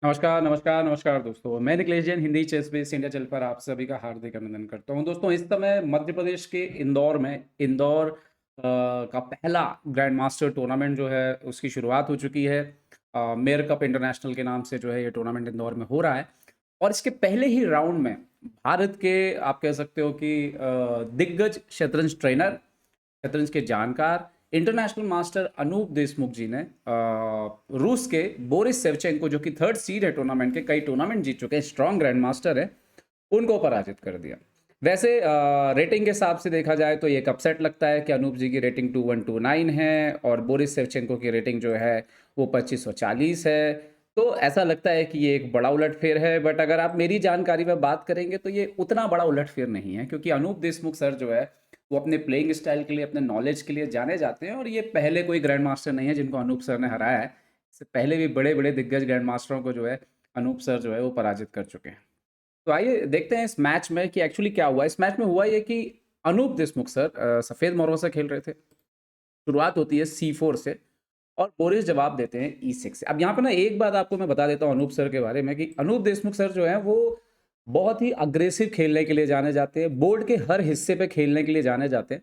नमस्कार, नमस्कार, नमस्कार दोस्तों। मैं Nikhilesh Jain Hindi ChessBase India channel पर आप सभी का हार्दिक अभिनंदन करता हूँ। दोस्तों इस समय मध्य प्रदेश के इंदौर में का पहला ग्रैंड मास्टर टूर्नामेंट जो है उसकी शुरुआत हो चुकी है। मेयर कप इंटरनेशनल के नाम से जो है ये टूर्नामेंट इंदौर में हो रहा है और इसके पहले ही राउंड में भारत के आप कह सकते हो कि दिग्गज शतरंज ट्रेनर, शतरंज के जानकार, इंटरनेशनल मास्टर अनूप देशमुख जी ने रूस के बोरिस सेवचेंको जो कि थर्ड सीड है टूर्नामेंट के, कई टूर्नामेंट जीत चुके हैं, स्ट्रॉन्ग ग्रैंड मास्टर है, उनको पराजित कर दिया। वैसे रेटिंग के हिसाब से देखा जाए तो ये एक अपसेट लगता है कि अनूप जी की रेटिंग 2129 है और बोरिस सेवचेंको की रेटिंग जो है वो 2540 है। तो ऐसा लगता है कि ये एक बड़ा उलटफेर है, बट अगर आप मेरी जानकारी में बात करेंगे तो ये उतना बड़ा उलटफेर नहीं है, क्योंकि अनूप देशमुख सर जो है वो अपने प्लेइंग स्टाइल के लिए, अपने नॉलेज के लिए जाने जाते हैं और ये पहले कोई ग्रैंड मास्टर नहीं है जिनको अनूप सर ने हराया है। इससे पहले भी बड़े बड़े दिग्गज ग्रैंड मास्टरों को जो है अनूप सर जो है वो पराजित कर चुके हैं। तो आइए देखते हैं इस मैच में कि एक्चुअली क्या हुआ। इस मैच में हुआ ये कि अनूप देशमुख सर सफ़ेद मोरों से खेल रहे थे। शुरुआत होती है C4 से और बोरिस जवाब देते हैं E6 से। अब यहाँ पे ना एक बात आपको मैं बता देता हूँ अनूप सर के बारे में कि अनूप देशमुख सर जो हैं वो बहुत ही अग्रेसिव खेलने के लिए जाने जाते हैं, बोर्ड के हर हिस्से पे खेलने के लिए जाने जाते हैं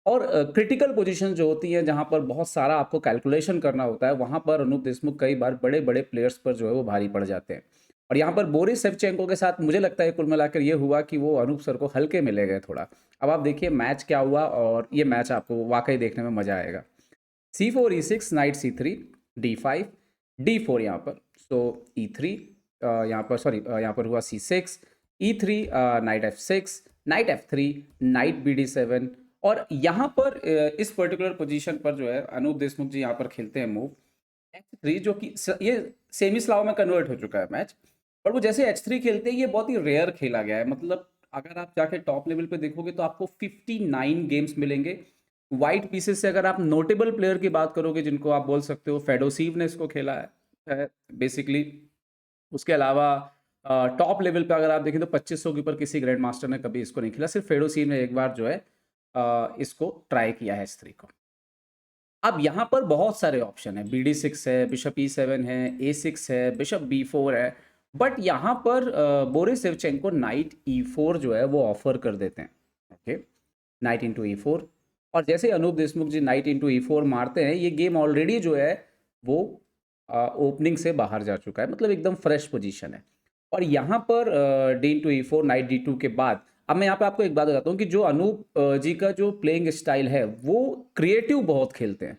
और क्रिटिकल पोजीशन जो होती है जहाँ पर बहुत सारा आपको कैलकुलेशन करना होता है, वहाँ पर अनूप देशमुख कई बार बड़े-बड़े प्लेयर्स पर जो है वो भारी पड़ जाते हैं। और यहाँ पर बोरिस शेवचेंको के साथ मुझे लगता है कुल मिलाकर ये हुआ कि वो अनूप सर को हल्के में ले गए थोड़ा। अब आप देखिए मैच क्या हुआ और ये मैच आपको वाक़ई देखने में मज़ा आएगा। C4 E6 night C3 D5 D4 यहाँ पर, सो E3 यहाँ पर सॉरी यहाँ पर हुआ C6 E3 night F6 night F3 night BD7 और यहाँ पर इस पर्टिकुलर पोजीशन पर जो है अनूप देशमुख जी यहाँ पर खेलते हैं मूव H3, जो कि ये सेमी स्लाव में कन्वर्ट हो चुका है मैच। और वो जैसे H3 खेलते हैं ये बहुत ही रेयर खेला गया है, मतलब अगर आप जाके टॉप लेवल पे देखोगे तो आपको 59 गेम्स मिलेंगे। व्हाइट पीसेस से अगर आप नोटेबल प्लेयर की बात करोगे जिनको आप बोल सकते हो, फेडोसीव ने इसको खेला है बेसिकली। उसके अलावा टॉप लेवल पे अगर आप देखें तो 2500 के ऊपर किसी ग्रैंड मास्टर ने कभी इसको नहीं खेला, सिर्फ फेडोसीव ने एक बार जो है इसको ट्राई किया है H3 को। अब यहाँ पर बहुत सारे ऑप्शन है, BD6 है, बिशप E7 है, A6 है, बिशप B4 है, बट यहाँ पर बोरिस सेवचेंको नाइट E4 जो है वो ऑफर कर देते हैं। ओके, नाइट इंटू E4 और जैसे अनूप देशमुख जी नाइट इंटू E4 मारते हैं, ये गेम ऑलरेडी जो है वो ओपनिंग से बाहर जा चुका है, मतलब एकदम फ्रेश पोजीशन है। और यहाँ पर D into E4 night D2 के बाद अब मैं यहाँ पे आपको एक बात बताता हूँ कि जो अनूप जी का जो प्लेइंग स्टाइल है वो क्रिएटिव बहुत खेलते हैं।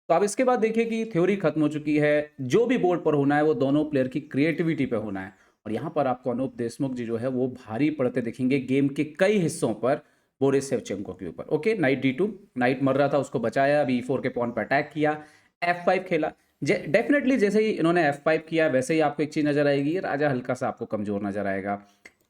तो अब इसके बाद देखिए कि थ्योरी खत्म हो चुकी है, जो भी बोर्ड पर होना है वो दोनों प्लेयर की क्रिएटिविटी पे होना है। और यहाँ पर आपको अनूप देशमुख जी जो है वो भारी पड़ते दिखेंगे गेम के कई हिस्सों पर बोरिस शेवचेंको के ऊपर। ओके, नाइट D2, नाइट मर रहा था उसको बचाया, अभी E4 के पॉन पर अटैक किया, F5 खेला। डेफिनेटली जैसे ही इन्होंने F5 किया वैसे ही आपको एक चीज़ नजर आएगी, ये राजा हल्का सा आपको कमजोर नजर आएगा।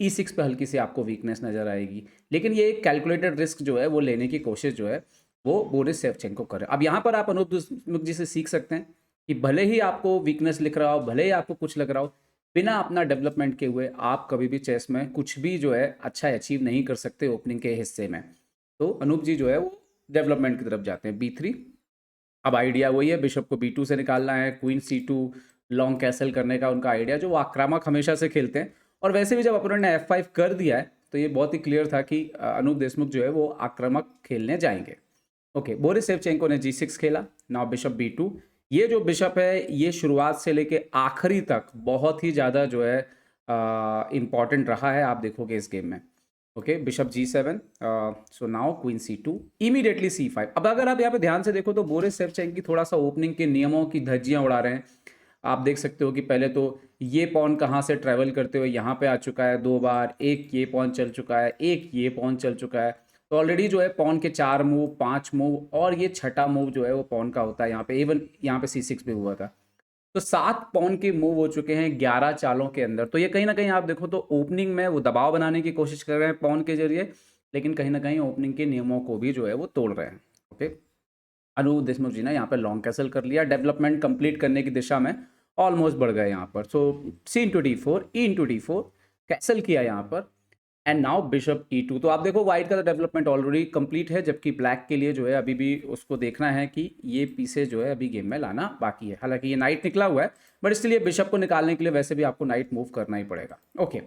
E6 पे हल्की सी आपको वीकनेस नजर आएगी, लेकिन ये एक कैलकुलेटेड रिस्क जो है वो लेने की कोशिश जो है वो बोरिस शेवचेंको कर रहे हैं। अब यहाँ पर आप अनूप देशमुख जी से सीख सकते हैं कि भले ही आपको वीकनेस लिख रहा हो, भले ही आपको कुछ लग रहा हो, बिना अपना डेवलपमेंट के हुए आप कभी भी चेस में कुछ भी जो है अच्छा अचीव नहीं कर सकते ओपनिंग के हिस्से में। तो अनूप जी जो है वो डेवलपमेंट की तरफ जाते हैं। B3, अब आइडिया वही है, बिशप को B2 से निकालना है, क्वीन C2 लॉन्ग कैसल करने का उनका आइडिया, जो वो आक्रामक हमेशा से खेलते हैं। और वैसे भी जब अपोनेंट ने F5 कर दिया है तो ये बहुत ही क्लियर था कि अनूप देशमुख जो है वो आक्रामक खेलने जाएंगे। ओके, बोरिस शेवचेंको ने G6 खेला, नाउ बिशप B2। ये जो बिशप है ये शुरुआत से लेके आखिरी तक बहुत ही ज़्यादा जो है इंपॉर्टेंट रहा है, आप देखोगे इस गेम में। Okay, bishop G7, so now queen C2, immediately C5। अब अगर आप यहाँ पे ध्यान से देखो तो बोरिस शेवचेंको थोड़ा सा ओपनिंग के नियमों की धज्जियां उड़ा रहे हैं। आप देख सकते हो कि पहले तो ये पॉन कहाँ से ट्रैवल करते हुए यहाँ पे आ चुका है 2 बार, एक ये पॉन चल चुका है, एक ये पॉन चल चुका है। तो ऑलरेडी जो है पॉन के 4 मूव, 5 मूव और ये छठा मूव जो है वो पॉन का होता है। यहाँ पे इवन यहाँ पे C6 भी हुआ था। तो 7 पॉन के मूव हो चुके हैं 11 चालों के अंदर। तो ये कहीं न कहीं आप देखो तो ओपनिंग में वो दबाव बनाने की कोशिश कर रहे हैं पॉन के ज़रिए, लेकिन कहीं न कहीं ओपनिंग के नियमों को भी जो है वो तोड़ रहे हैं। ओके, अनु देशमुख जी ने यहाँ पे लॉन्ग कैसल कर लिया, डेवलपमेंट कंप्लीट करने की दिशा में ऑलमोस्ट बढ़ गए यहाँ पर। सो C into D4, E into D4 castle किया यहाँ पर एंड नाउ बिशप E2। तो आप देखो वाइट का तो डेवलपमेंट ऑलरेडी कंप्लीट है, जबकि ब्लैक के लिए जो है अभी भी उसको देखना है कि ये पीसेज जो है अभी गेम में लाना बाकी है। हालांकि ये नाइट निकला हुआ है, बट इसलिए बिशप को निकालने के लिए वैसे भी आपको नाइट मूव करना ही पड़ेगा। ओके,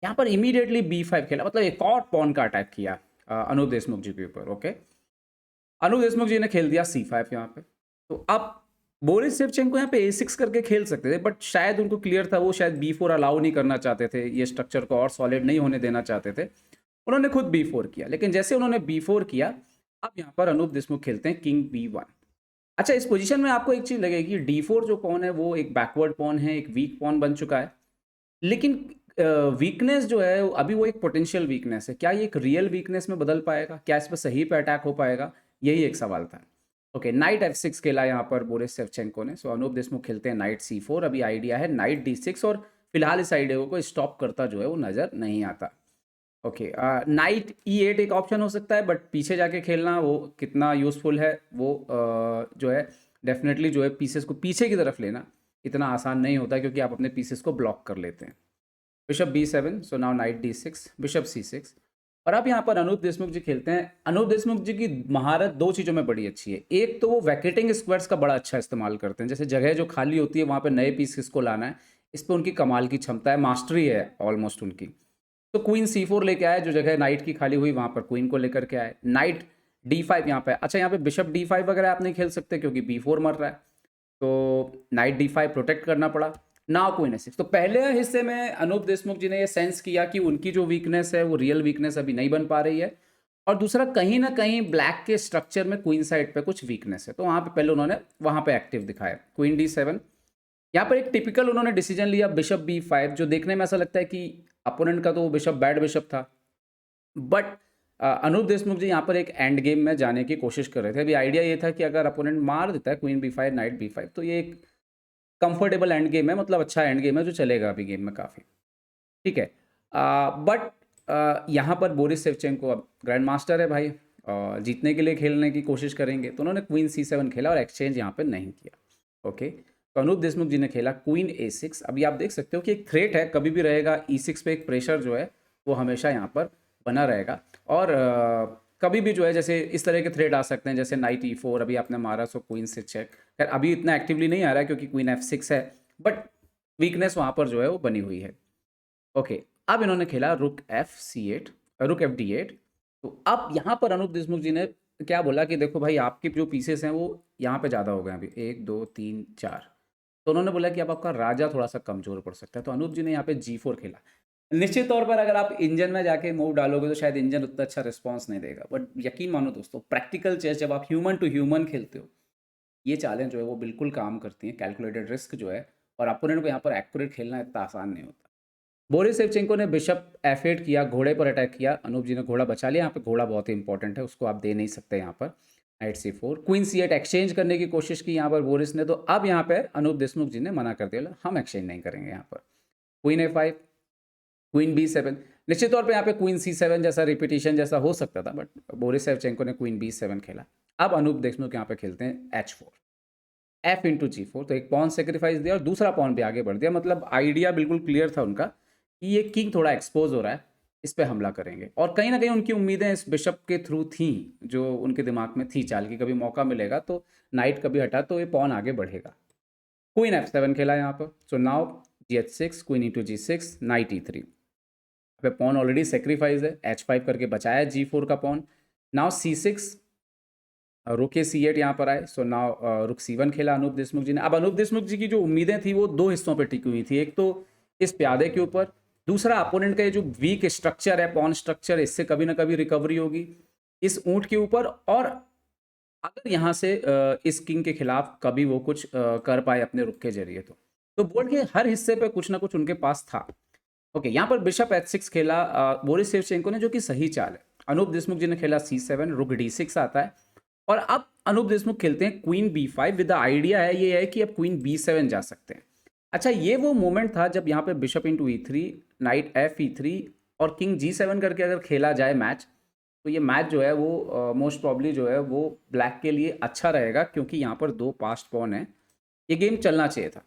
यहाँ पर इमीडिएटली B5 खेला, मतलब एक और पॉन का अटैक किया अनूप देशमुख जी के ऊपर। ओके, अनूप देशमुख जी ने खेल दिया C5 यहाँ पे। तो अब बोरिस शेवचेंको यहाँ पे A6 करके खेल सकते थे, बट शायद उनको क्लियर था, वो शायद B4 अलाउ नहीं करना चाहते थे, ये स्ट्रक्चर को और सॉलिड नहीं होने देना चाहते थे। उन्होंने खुद B4 किया, लेकिन जैसे उन्होंने B4 किया, अब यहाँ पर अनूप देशमुख खेलते हैं किंग B1। अच्छा, इस पोजीशन में आपको एक चीज लगेगी, D4 जो पॉन है वो एक बैकवर्ड पॉन है, एक वीक पॉन बन चुका है। लेकिन वीकनेस जो है अभी वो एक पोटेंशियल वीकनेस है, क्या ये एक रियल वीकनेस में बदल पाएगा, क्या इस पर सही पे अटैक हो पाएगा, यही एक सवाल था। ओके, नाइट F6 खेला यहाँ पर बोरिस शेवचेंको ने। सो अनूप देशमुख खेलते हैं नाइट C4। अभी आइडिया है नाइट D6, और फिलहाल इस आइडिया को स्टॉप करता जो है वो नज़र नहीं आता। ओके, नाइट E8 एक ऑप्शन हो सकता है, बट पीछे जाके खेलना वो कितना यूज़फुल है, वो जो है डेफिनेटली जो है पीसेस को पीछे की तरफ लेना इतना आसान नहीं होता, क्योंकि आप अपने पीसेस को ब्लॉक कर लेते हैं। Bishop B7, so now night D6, bishop C6। और अब यहाँ पर अनूप देशमुख जी खेलते हैं। अनूप देशमुख जी की महारत दो चीज़ों में बड़ी अच्छी है। एक तो वो वैकेटिंग स्क्वायर्स का बड़ा अच्छा इस्तेमाल करते हैं, जैसे जगह जो खाली होती है वहाँ पे नए पीस किसको लाना है, इस पर उनकी कमाल की क्षमता है, मास्टरी है ऑलमोस्ट उनकी। तो क्वीन C4 लेके आए, जो जगह नाइट की खाली हुई वहाँ पर क्वीन को लेकर के आए। नाइट D5 यहाँ पे। अच्छा, यहाँ पे बिशप D5 वगैरह आप नहीं खेल सकते क्योंकि B4 मर रहा है, तो नाइट D5 प्रोटेक्ट करना पड़ा। Now queen A6। तो पहले हिस्से में अनूप देशमुख जी ने ये सेंस किया कि उनकी जो वीकनेस है वो रियल वीकनेस अभी नहीं बन पा रही है, और दूसरा कहीं ना कहीं ब्लैक के स्ट्रक्चर में क्वीन साइड पे कुछ वीकनेस है, तो वहाँ पे पहले उन्होंने वहाँ पे एक्टिव दिखाया क्वीन D7। यहाँ पर एक टिपिकल उन्होंने डिसीजन लिया बिशप B5, जो देखने में ऐसा लगता है कि अपोनेंट का तो वो बिशप बैड बिशप था, बट अनूप देशमुख जी यहाँ पर एक एंड गेम में जाने की कोशिश कर रहे थे। अभी आइडिया ये था कि अगर अपोनेंट मार देता है क्वीन B5 नाइट B5, तो ये एक कंफर्टेबल एंड गेम है, मतलब अच्छा एंड गेम है जो चलेगा अभी गेम में काफ़ी। ठीक है, बट यहाँ पर बोरिस शेवचेंको अब ग्रैंड मास्टर है भाई, जीतने के लिए खेलने की कोशिश करेंगे, तो उन्होंने क्वीन C7 खेला और एक्सचेंज यहाँ पर नहीं किया। ओके, तो अनूप देशमुख जी ने खेला क्वीन A6। अभी आप देख सकते हो कि एक थ्रेट है, कभी भी रहेगा E6 पे, एक प्रेशर जो है वो हमेशा यहाँ पर बना रहेगा, और कभी भी जो है जैसे इस तरह के थ्रेड आ सकते हैं, जैसे नाइट E4 अभी आपने मारा, सो क्वीन से चेक। खैर अभी इतना एक्टिवली नहीं आ रहा है क्योंकि क्वीन F6 है, बट वीकनेस वहाँ पर जो है वो बनी हुई है। ओके, अब इन्होंने खेला रुक F8, रुक FD8। तो अब यहाँ पर अनूप देशमुख जी ने क्या बोला कि देखो भाई, आपके जो पीसेस हैं वो यहाँ पे ज़्यादा हो गए, अभी 1 2 3 4। तो उन्होंने बोला कि अब आपका राजा थोड़ा सा कमज़ोर पड़ सकता है, तो अनूप जी ने यहाँ पे G4 खेला। निश्चित तौर पर अगर आप इंजन में जाके मूव डालोगे तो शायद इंजन उतना अच्छा रिस्पॉन्स नहीं देगा, बट यकीन मानो दोस्तों, प्रैक्टिकल चेस जब आप ह्यूमन टू ह्यूमन खेलते हो, ये चालें जो है वो बिल्कुल काम करती हैं। कैलकुलेटेड रिस्क जो है, और अपोनेंट को यहाँ पर एक्यूरेट खेलना इतना आसान नहीं होता। बोरिस शेवचेंको ने बिशप F8 किया, घोड़े पर अटैक किया। अनूप जी ने घोड़ा बचा लिया, यहाँ पे घोड़ा बहुत ही इंपॉर्टेंट है, उसको आप दे नहीं सकते यहाँ पर। Night C4, queen C8 exchange करने की कोशिश की यहाँ पर बोरिस ने, तो अब यहाँ पे अनूप देशमुख जी ने मना कर दिया, हम एक्सचेंज नहीं करेंगे यहाँ पर। Queen A5, queen B7। निश्चित तौर पे यहाँ पे क्वीन C7 जैसा रिपीटिशन जैसा हो सकता था, बट बोरिस शेवचेंको ने क्वीन B7 खेला। अब अनूप देशमुख यहाँ पे खेलते हैं H4, F इंटू G4। तो एक पॉन सेक्रीफाइस दिया और दूसरा पॉन भी आगे बढ़ दिया, मतलब आइडिया बिल्कुल क्लियर था उनका कि ये किंग थोड़ा एक्सपोज हो रहा है, इस पे हमला करेंगे। और कहीं ना कहीं उनकी उम्मीदें इस बिशप के थ्रू थी, जो उनके दिमाग में थी चाल की, कभी मौका मिलेगा तो नाइट कभी हटा तो ये पॉन आगे बढ़ेगा। क्वीन F7 खेला यहाँ पर। So now G6, queen into G6, night E3 पे पॉन ऑलरेडी सेक्रीफाइस है, H5 करके बचाया G4 का पॉन। नाउ C6, रुक के C8 यहाँ पर आए। सो नाउ रुक C1 खेला अनूप देशमुख जी ने। अब अनूप देशमुख जी की जो उम्मीदें थी वो दो हिस्सों पे टिकी हुई थी, एक तो इस प्यादे के ऊपर, दूसरा अपोनेंट का ये जो वीक स्ट्रक्चर है, पॉन स्ट्रक्चर, इससे कभी ना कभी रिकवरी होगी इस ऊंट के ऊपर, और अगर यहाँ से इस किंग के खिलाफ कभी वो कुछ कर पाए अपने रुक के जरिए, तो बोर्ड के हर हिस्से पे कुछ ना कुछ उनके पास था। ओके, यहाँ पर बिशप H6 खेला बोरिस शेवचेंको ने, जो कि सही चाल है। अनूप देशमुख जी ने खेला C7, रुक D6 आता है, और अब अनूप देशमुख खेलते हैं queen B5 with the idea है ये है कि अब क्वीन B7 जा सकते हैं। अच्छा, ये वो मोमेंट था जब यहाँ पे bishop into E3, night F E3 और किंग G7 करके अगर खेला जाए मैच, तो ये मैच जो है वो मोस्ट प्रॉब्ली जो है वो ब्लैक के लिए अच्छा रहेगा, क्योंकि यहाँ पर दो पास्ट पॉन है, ये गेम चलना चाहिए था।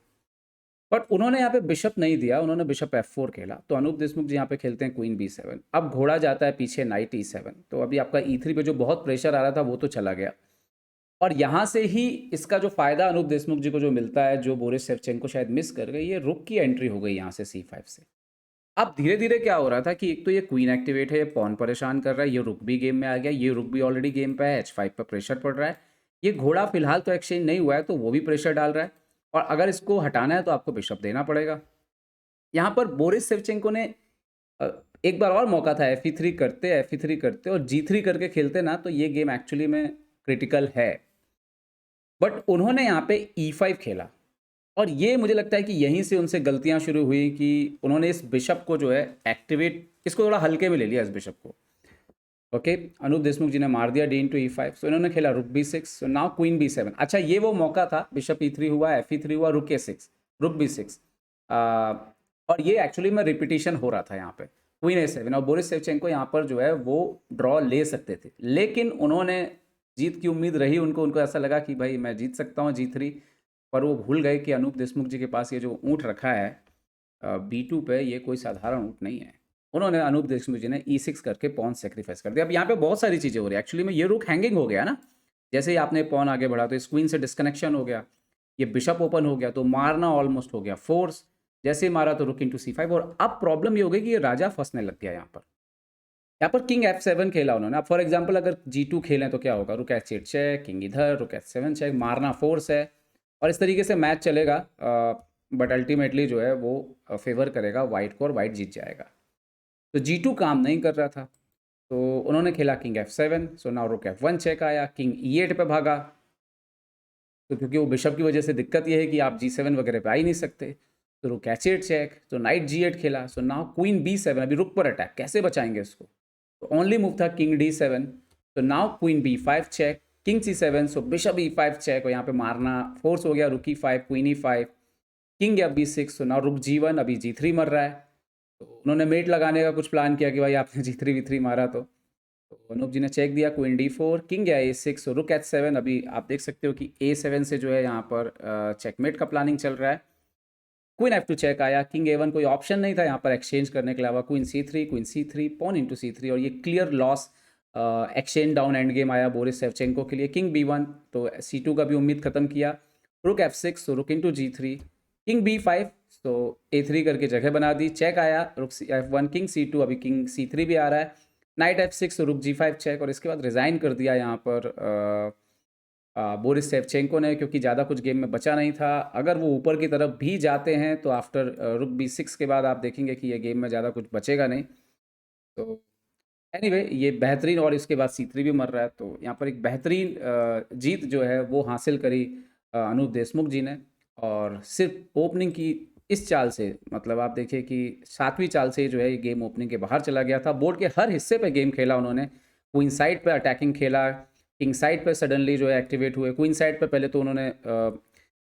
बट उन्होंने यहाँ पे बिशप नहीं दिया, उन्होंने बिशप F4 खेला, तो अनूप देशमुख जी यहाँ पे खेलते हैं क्वीन B7। अब घोड़ा जाता है पीछे नाइट E7, तो अभी आपका E3 पे जो बहुत प्रेशर आ रहा था वो तो चला गया। और यहाँ से ही इसका जो फायदा अनूप देशमुख जी को जो मिलता है, जो बोरिस शेवचेंको शायद मिस कर गए, ये रुक की एंट्री हो गई यहाँ से C5 से। अब धीरे धीरे क्या हो रहा था कि एक तो ये क्वीन एक्टिवेट है, ये पॉन परेशान कर रहा है, ये रुक भी गेम में आ गया, ये रुक भी ऑलरेडी गेम पे है, H5 पर प्रेशर पड़ रहा है, ये घोड़ा फिलहाल तो एक्सचेंज नहीं हुआ है तो वो भी प्रेशर डाल रहा है, और अगर इसको हटाना है तो आपको बिशप देना पड़ेगा। यहाँ पर बोरिस शेवचेंको ने अ, एक बार और मौका था Fe3 करते और G3 करके खेलते ना, तो ये गेम एक्चुअली में क्रिटिकल है। बट उन्होंने यहाँ पे E5 खेला, और ये मुझे लगता है कि यहीं से उनसे गलतियां शुरू हुई कि उन्होंने इस बिशप को जो है एक्टिवेट, इसको थोड़ा हल्के में ले लिया इस बिशप को। ओके, अनूप देशमुख जी ने मार दिया D/E5, सो इन्होंने खेला रुक B6, so now queen B7। अच्छा, ये वो मौका था, बिशप E3 हुआ, Fe3 हुआ, रुक A6, रुक B6, और ये एक्चुअली में रिपीटिशन हो रहा था यहाँ पे क्वीन A7, और बोरिस शेवचेंको यहाँ पर जो है वो ड्रॉ ले सकते थे, लेकिन उन्होंने, जीत की उम्मीद रही उनको, उनको ऐसा लगा कि भाई मैं जीत सकता हूँ G3, पर वो भूल गए कि अनूप देशमुख जी के पास ये जो ऊँट रखा है B2 पे, ये कोई साधारण ऊँट नहीं है। उन्होंने, अनूप देशमुख जी ने E6 करके पॉन सेक्रीफाइस कर दिया। अब यहाँ पे बहुत सारी चीज़ें हो रही है एक्चुअली में, ये रुक हैंगिंग हो गया ना, जैसे ही आपने पॉन आगे बढ़ा तो इस क्वीन से डिस्कनेक्शन हो गया, ये बिशप ओपन हो गया, तो मारना ऑलमोस्ट हो गया फोर्स, जैसे ही मारा तो रुक इंटू C5, और अब प्रॉब्लम ये हो गई कि ये राजा फंसने लग गया यहाँ पर किंग F7 खेला उन्होंने। अब फॉर एग्जाम्पल अगर G2 खेलें तो क्या होगा, रुक H8 चेक, किंग इधर, रुक H7 चेक, मारना फोर्स है, और इस तरीके से मैच चलेगा, बट अल्टीमेटली जो है वो फेवर करेगा वाइट को, और वाइट जीत जाएगा। तो G2 काम नहीं कर रहा था, तो उन्होंने खेला किंग F7, सो नाउ रुक F1 चेक आया, किंग E8 पे भागा, तो क्योंकि वो बिशप की वजह से दिक्कत ये है कि आप G7 वगैरह पे आ ही नहीं सकते, तो रुक H8 चेक, तो नाइट G8 खेला, सो नाउ क्वीन B7, अभी रुक पर अटैक कैसे बचाएंगे इसको, तो ओनली मूव था किंग D7, तो now queen B5 check, king C7, so bishop E5 check, और यहाँ पे मारना फोर्स हो गया, रुक E5, queen E5, king B6, so now रुक G1, अभी G3 मर रहा है, तो उन्होंने मेट लगाने का कुछ प्लान किया कि भाई आपने G3 V3 मारा, तो अनूप जी ने चेक दिया, क्वीन D4, किंग या A6, रुक H7, अभी आप देख सकते हो कि A7 से जो है यहाँ पर चेकमेट का प्लानिंग चल रहा है, क्वीन F2 चेक आया, किंग A1, कोई ऑप्शन नहीं था यहाँ पर एक्सचेंज करने के अलावा, queen C3, pawn into C3, और ये clear loss, exchange down end game आया बोरिस शेवचेंको के लिए, किंग B1, तो C2 का भी उम्मीद खत्म किया, रुक F6, तो रुक इंटू G3, किंग B5, तो A3 करके जगह बना दी, चेक आया, रुक F1, किंग C2, अभी किंग C3 भी आ रहा है, नाइट F6, तो रुक G5 चेक, और इसके बाद रिज़ाइन कर दिया यहाँ पर बोरिस शेवचेंको ने, क्योंकि ज़्यादा कुछ गेम में बचा नहीं था। अगर वो ऊपर की तरफ भी जाते हैं तो आफ्टर रुक B6 के बाद आप देखेंगे कि ये गेम में ज़्यादा कुछ बचेगा नहीं। तो एनीवे ये बेहतरीन, और इसके बाद C3 भी मर रहा है, तो यहाँ पर एक बेहतरीन जीत जो है वो हासिल करी अनूप देशमुख जी ने, और सिर्फ ओपनिंग की इस चाल से, मतलब आप देखिए कि 7वीं चाल से जो है ये गेम ओपनिंग के बाहर चला गया था। बोर्ड के हर हिस्से पे गेम खेला उन्होंने, क्वीन साइड पे अटैकिंग खेला, किंग साइड पे सडनली जो है एक्टिवेट हुए, क्वीन साइड पे पहले तो उन्होंने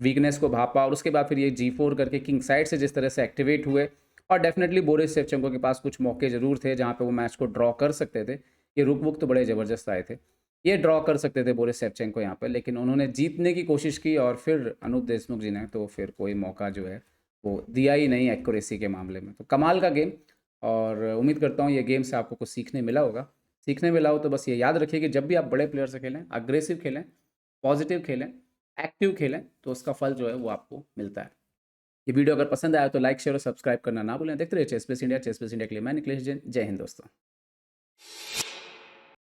वीकनेस को भापा, और उसके बाद फिर ये G4 करके किंग साइड से जिस तरह से एक्टिवेट हुए, और डेफिनेटली बोरिस शेवचेंको के पास कुछ मौके ज़रूर थे जहाँ पे वो मैच को ड्रॉ कर सकते थे। ये रुक वुक तो बड़े ज़बरदस्त आए थे, ये ड्रॉ कर सकते थे बोरिस शेवचेंको यहाँ पर, लेकिन उन्होंने जीतने की कोशिश की, और फिर अनूप देशमुख जी ने तो फिर कोई मौका जो है वो दिया ही नहीं एक्यूरेसी के मामले में। तो कमाल का गेम, और उम्मीद करता हूँ ये गेम से आपको कुछ सीखने मिला होगा। सीखने मिला हो तो बस ये याद रखिए कि जब भी आप बड़े प्लेयर से खेलें, अग्रेसिव खेलें, पॉजिटिव खेलें, एक्टिव खेलें, तो उसका फल जो है वो आपको मिलता है। ये वीडियो अगर पसंद आया तो लाइक, शेयर और सब्सक्राइब करना ना भूलें। देखते रहिए chess plus India. Chess plus India के लिए मैं निखिलेश जैन। जय हिंद दोस्तों।